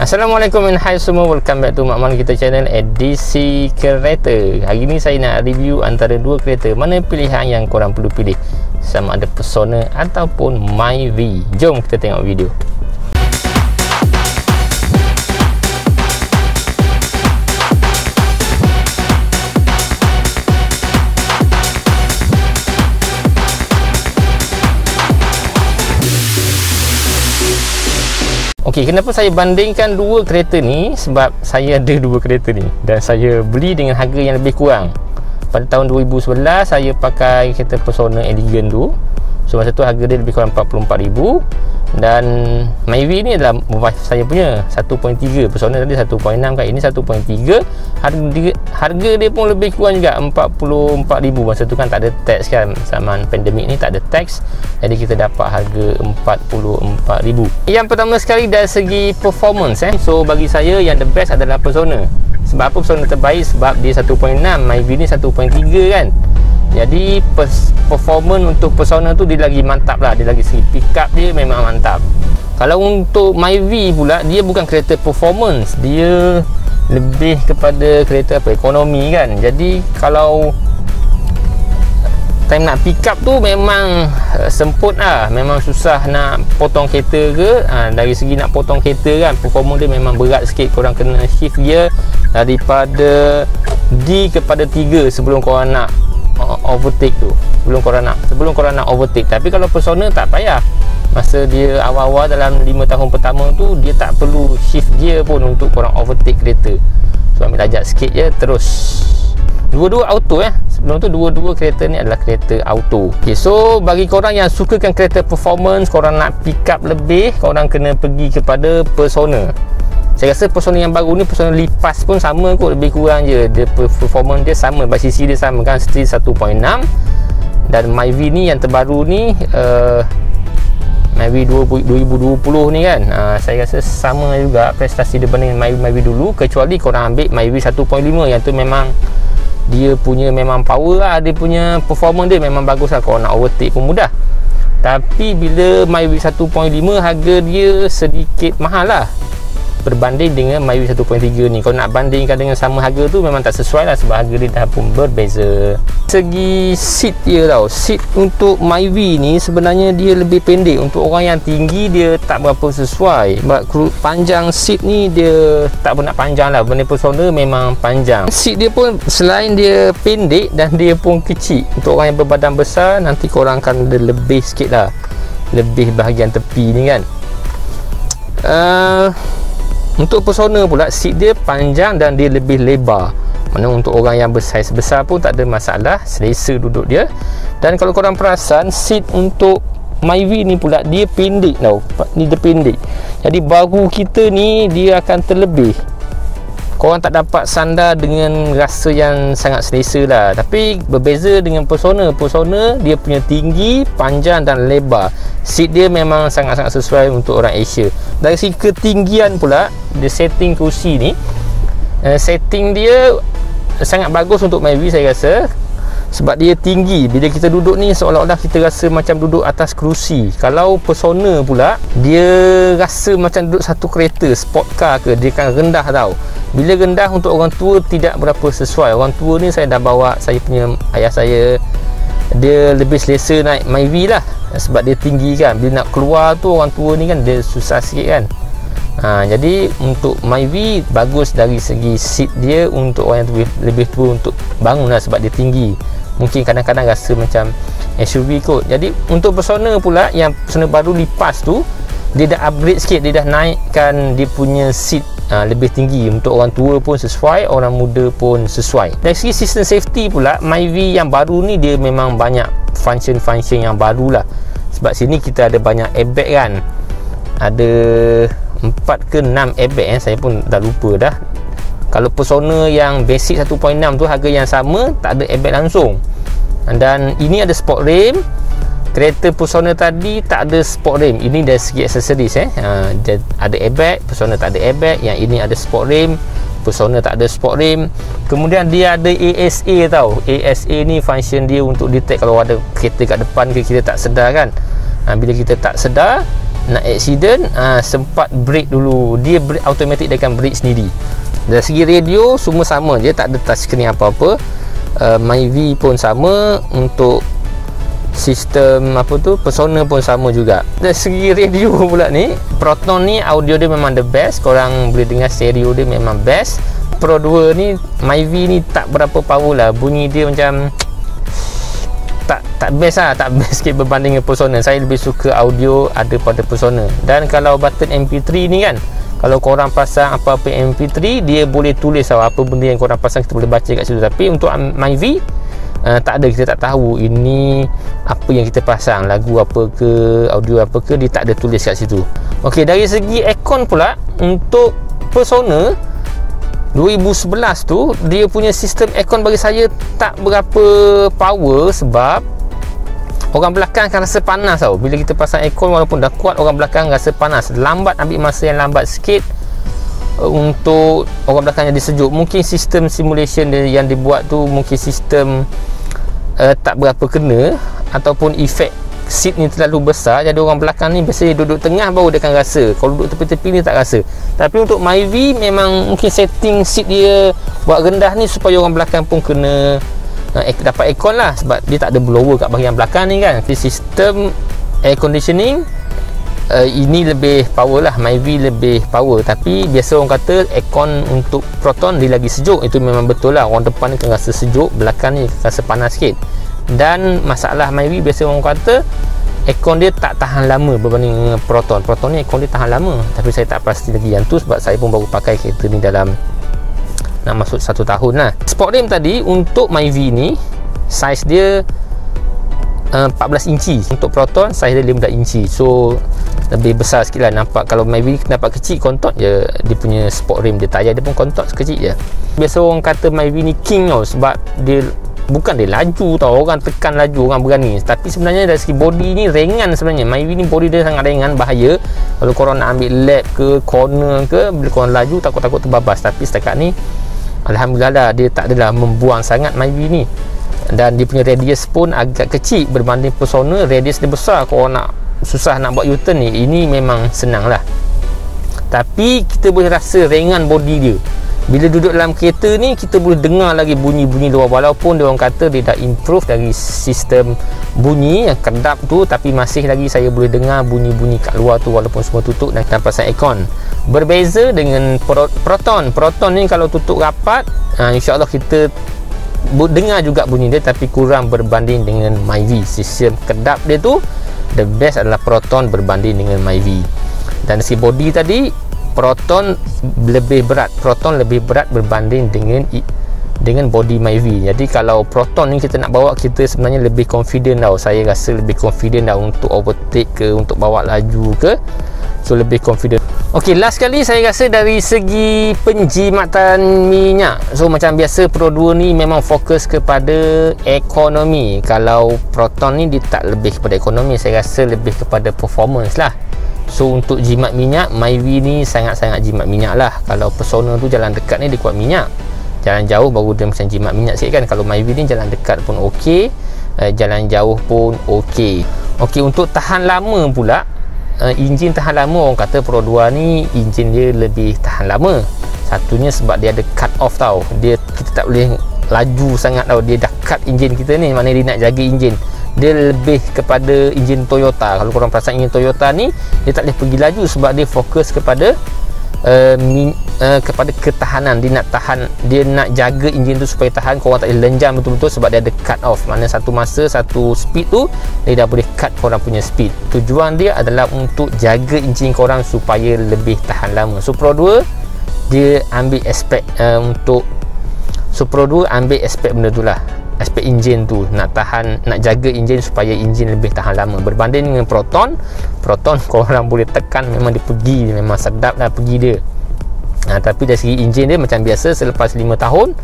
Assalamualaikum and hai semua, welcome back to Mak Man Kita channel edisi kereta. Hari ni saya nak review antara dua kereta. Mana pilihan yang korang perlu pilih, sama ada Persona ataupun Myvi. Jom kita tengok video. Okey, kenapa saya bandingkan dua kereta ni? Sebab saya ada dua kereta ni dan saya beli dengan harga yang lebih kurang. Pada tahun 2011 saya pakai kereta Persona Elegant tu. So masa tu harga dia lebih kurang 44,000. Dan Myvi ni adalah wife saya punya 1.3. Persona tadi 1.6 kan, ini 1.3. Harga dia pun lebih kurang juga 44,000. Masa tu kan tak ada tax kan, zaman pandemik ni tak ada tax. Jadi kita dapat harga 44,000. Yang pertama sekali dari segi performance So bagi saya yang the best adalah Persona. Sebab apa Persona terbaik? Sebab dia 1.6, Myvi ni 1.3 kan. Jadi performance untuk Persona tu dia lagi mantap lah. Dia lagi segi pick up dia memang mantap. Kalau untuk Myvi pula, dia bukan kereta performance, dia lebih kepada kereta ekonomi kan. Jadi kalau time nak pick up tu memang semput lah. Memang susah nak potong kereta ke. Dari segi nak potong kereta kan, performance dia memang berat sikit. Korang kena shift gear daripada D kepada 3 sebelum korang nak overtake tu, sebelum korang nak overtake. Tapi kalau Persona tak payah. Masa dia awal-awal dalam 5 tahun pertama tu, dia tak perlu shift gear pun untuk korang overtake kereta. So ambil lajak sikit je terus. Dua-dua auto Sebelum tu dua-dua kereta ni adalah kereta auto. Okay, so bagi korang yang sukakan kereta performance, korang nak pick up lebih, korang kena pergi kepada Persona. Saya rasa Persona yang baru ni, Persona Lipas pun sama kot, lebih kurang je. Dia performance dia sama, basisi dia sama kan, still 1.6. Dan Myvi ni yang terbaru ni, Myvi 2020 ni kan, saya rasa sama juga prestasi dia banding Myvi dulu. Kecuali korang ambil Myvi 1.5, yang tu memang dia punya memang power lah. Dia punya performance dia memang bagus lah, korang nak overtake pun mudah. Tapi bila Myvi 1.5, harga dia sedikit mahal lah berbanding dengan Myvi 1.3 ni. Kalau nak bandingkan dengan sama harga tu memang tak sesuai lah, sebab harga dia dah pun berbeza. Segi seat dia tau, seat untuk Myvi ni sebenarnya dia lebih pendek. Untuk orang yang tinggi dia tak berapa sesuai. Sebab panjang seat ni dia tak pun nak panjang lah. Benda Persona memang panjang. Seat dia pun selain dia pendek dan dia pun kecil. Untuk orang yang berbadan besar, nanti korang akan lebih sikit lah, lebih bahagian tepi ni kan. Untuk Persona pula, seat dia panjang dan dia lebih lebar. Mana untuk orang yang bersaiz besar pun tak ada masalah, selesa duduk dia. Dan kalau korang perasan, seat untuk Myvi ni pula dia pendek tau. Ni dia pendek. Jadi bahu kita ni dia akan terlebih. Korang tak dapat sandar dengan rasa yang sangat selesa lah. Tapi berbeza dengan Persona. Persona dia punya tinggi, panjang dan lebar. Seat dia memang sangat-sangat sesuai untuk orang Asia. Dari segi ketinggian pula, dia setting kerusi ni, setting dia sangat bagus untuk Myvi saya rasa. Sebab dia tinggi, bila kita duduk ni seolah-olah kita rasa macam duduk atas kerusi. Kalau Persona pula, dia rasa macam duduk satu kereta sport car ke, dia akan rendah tau. Bila rendah untuk orang tua tidak berapa sesuai. Orang tua ni saya dah bawa saya punya ayah saya, dia lebih selesa naik Myvi lah, sebab dia tinggi kan. Bila nak keluar tu orang tua ni kan dia susah sikit kan. Jadi untuk Myvi bagus dari segi seat dia untuk orang yang lebih tua untuk bangun lah, sebab dia tinggi. Mungkin kadang-kadang rasa macam SUV kot. Jadi untuk Persona pula, yang Persona baru Lipas tu, dia dah upgrade sikit. Dia dah naikkan dia punya seat lebih tinggi. Untuk orang tua pun sesuai, orang muda pun sesuai. Dari segi sistem safety pula, Myvi yang baru ni dia memang banyak function-function yang baru lah. Sebab sini kita ada banyak airbag kan. Ada 4 ke 6 airbag saya pun dah lupa dah. Kalau Persona yang basic 1.6 tu harga yang sama, tak ada airbag langsung. Dan ini ada sport rim. Kereta Persona tadi tak ada sport rim. Ini dari segi aksesoris dia ada airbag, Persona tak ada airbag. Yang ini ada sport rim, Persona tak ada sport rim. Kemudian dia ada ASA tau. ASA ni function dia untuk detect kalau ada kereta kat depan ke kita tak sedar kan. Bila kita tak sedar, nak accident, sempat brake dulu. Dia brake automatic, dia akan brake sendiri. Dari segi radio semua sama je, tak ada touchscreen apa-apa. Myvi pun sama. Untuk sistem Persona pun sama juga. Dari segi radio pula ni, Proton ni audio dia memang the best. Korang boleh dengar stereo dia memang best. Pro 2 ni, Myvi ni tak berapa power lah. Bunyi dia macam tak best lah. Tak best sikit berbanding dengan Persona. Saya lebih suka audio ada pada Persona. Dan kalau button MP3 ni kan, kalau korang pasang apa-apa MP3, dia boleh tulis apa benda yang korang pasang, kita boleh baca kat situ. Tapi untuk Myvi, tak ada, kita tak tahu ini apa yang kita pasang, lagu apa ke, audio apa ke, dia tak ada tulis kat situ. Okey, dari segi aircon pula, untuk Persona 2011 tu, dia punya sistem aircon bagi saya tak berapa power, sebab orang belakang akan rasa panas tau. Bila kita pasang aircon, walaupun dah kuat, orang belakang rasa panas. Lambat, ambil masa yang lambat sikit untuk orang belakang jadi sejuk. Mungkin sistem simulation yang dibuat tu, mungkin sistem tak berapa kena, ataupun efek seat ni terlalu besar, jadi orang belakang ni biasanya duduk tengah baru dia akan rasa. Kalau duduk tepi-tepi ni tak rasa. Tapi untuk Myvi, memang mungkin setting seat dia buat rendah ni supaya orang belakang pun kena dapat aircon lah, sebab dia tak ada blower kat bahagian belakang ni kan. Jadi sistem air conditioning ini lebih power lah, Myvi lebih power. Tapi biasa orang kata aircon untuk Proton dia lagi sejuk. Itu memang betul lah, orang depan ni akan rasa sejuk, belakang ni rasa panas sikit. Dan masalah Myvi, biasa orang kata aircon dia tak tahan lama berbanding dengan Proton. Proton ni aircon dia tahan lama, tapi saya tak pasti lagi yang tu, sebab saya pun baru pakai kereta ni dalam nak masuk 1 tahun lah. Sport rim tadi untuk Myvi ni, saiz dia 14 inci. Untuk Proton saiz dia 15 inci, so lebih besar sikit lah. Nampak kalau Myvi nampak kecil, kontot je dia punya sport rim, dia tayar dia pun kontot sekecil je. Biasa orang kata Myvi ni king tau, sebab dia bukan dia laju tau, orang tekan laju, orang berani. Tapi sebenarnya dari segi body ni ringan sebenarnya. Myvi ni body dia sangat ringan, bahaya kalau korang nak ambil lap ke, corner ke, bila korang laju takut-takut terbabas. Tapi setakat ni alhamdulillah lah, dia tak adalah membuang sangat Myvi ni. Dan dia punya radius pun agak kecil berbanding Persona, radius dia besar. Kalau nak susah nak buat U-turn ni, ini memang senang lah. Tapi kita boleh rasa ringan body dia. Bila duduk dalam kereta ni, kita boleh dengar lagi bunyi-bunyi luar. Walaupun dia orang kata dia dah improve dari sistem bunyi yang kedap tu, tapi masih lagi saya boleh dengar bunyi-bunyi kat luar tu walaupun semua tutup dan tanpa pasang aircon. Berbeza dengan Proton. Proton ni kalau tutup rapat, insyaAllah kita dengar juga bunyi dia, tapi kurang berbanding dengan Myvi. Sistem kedap dia tu, the best adalah Proton berbanding dengan Myvi. Dan dari segi body tadi, Proton lebih berat. Proton lebih berat berbanding dengan body Myvi. Jadi kalau Proton ni kita nak bawa, kita sebenarnya lebih confident tau. Saya rasa lebih confident dah untuk overtake ke, untuk bawa laju ke. So lebih confident. Okey, last kali saya rasa dari segi penjimatan minyak. So macam biasa Pro 2 ni memang fokus kepada ekonomi. Kalau Proton ni dia tak lebih kepada ekonomi, saya rasa lebih kepada performance lah. So untuk jimat minyak, Myvi ni sangat-sangat jimat minyak lah. Kalau Persona tu jalan dekat ni dia kuat minyak, jalan jauh baru dia macam jimat minyak sikit kan. Kalau Myvi ni jalan dekat pun okey, jalan jauh pun okey. Okey, untuk tahan lama pula, enjin tahan lama, orang kata Pro 2 ni enjin dia lebih tahan lama. Satunya sebab dia ada cut off tau. Kita tak boleh laju sangat tau. Dia dah cut enjin kita ni, maknanya dia nak jaga enjin. Dia lebih kepada enjin Toyota. Kalau korang perasan enjin Toyota ni, dia tak boleh pergi laju sebab dia fokus kepada kepada ketahanan. Dia nak tahan, dia nak jaga enjin tu supaya tahan. Korang tak boleh lenjam betul-betul sebab dia ada cut off. Maknanya satu masa, satu speed tu dia dah boleh cut korang punya speed. Tujuan dia adalah untuk jaga enjin korang supaya lebih tahan lama. So Pro 2 dia ambil aspek untuk Pro 2 ambil aspek benda tu lah, aspek enjin tu, nak tahan, nak jaga enjin supaya enjin lebih tahan lama. Berbanding dengan Proton korang boleh tekan, memang dia pergi, memang sedap lah pergi dia. Tapi dari segi enjin dia macam biasa, selepas 5 tahun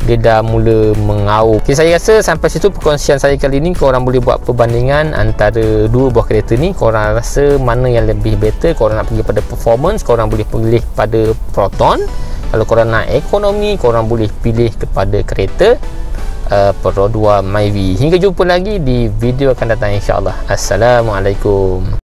dia dah mula mengaur. Okay, saya rasa sampai situ perkongsian saya kali ni. Korang boleh buat perbandingan antara dua buah kereta ni. Korang rasa mana yang lebih better? Korang nak pergi pada performance, korang boleh pilih pada Proton. Kalau korang nak ekonomi, korang boleh pilih kepada kereta Pro 2 Myvi. Hingga jumpa lagi di video akan datang, insyaAllah. Assalamualaikum.